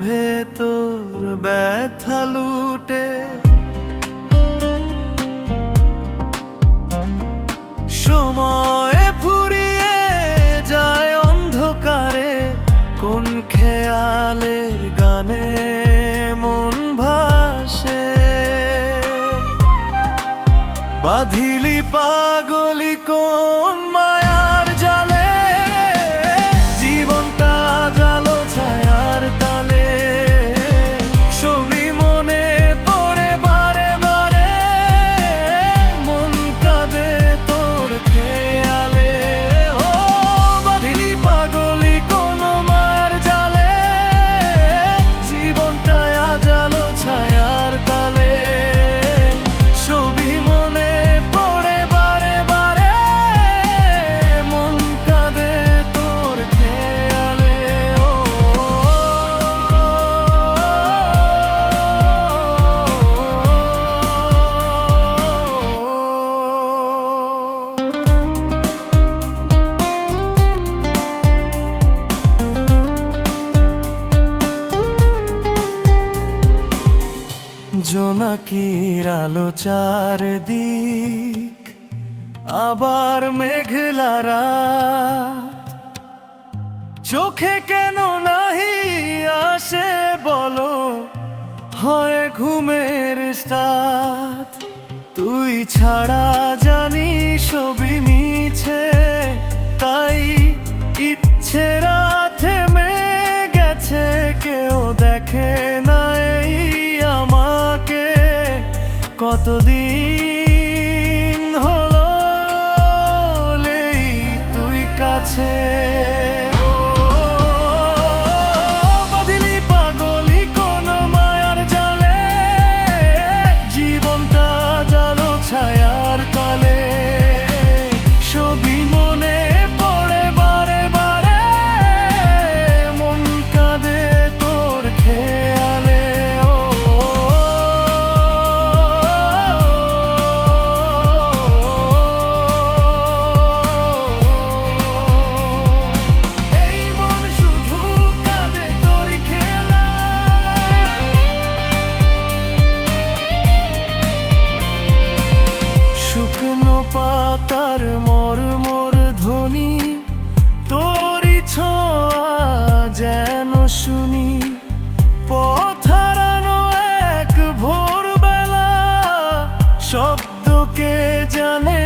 ভেতর ব্যথা লুটে, সময় ফুরিয়ে যায় অন্ধকারে, কোন খেয়ালের গানে মন ভাসে। বাঁধিলি পাগলি কোন মায়ার জালে, জীবনটা জালো ছায়ার তালে। ছবি মনে পড়ে বারে বারে, মন কাঁদে তোর খেয়ালে। ও বাঁধিলি পাগলি কোন মায়ার জালে, জীবনটা জালো ছায়ার তালে। ছবি মনে পড়ে বারে বারে, মন কাঁদে তোর খেয়ালে। ও জোনাকির আলো চারদিক, আবার মেঘলা রাত। চোখে কেন নাহি আসে বলো, হয় ঘুমের স্টার্ট। তুই ছাড়া জানি সবই মিছে, তাই ইচ্ছে থেমে গেছে। কেউ দেখে না এই আমাকে, কতদিন হলো তুই কাছে। বাঁধিলি পাগলি কোন মায়ার জালে, জীবনটা জালো ছায়ার তালে। ছবি মনে পড়ে বারে বারে, মন কাঁদে তোর খেয়ালে। ও এই মন শুধু কাঁদে তোর খেলা। শুকনো পাতার মরমর ধ্বনি, তোরই ছোঁয়া যেন শুনি। পথ হারানো এক ভোরবেলা, শব্দকে জানে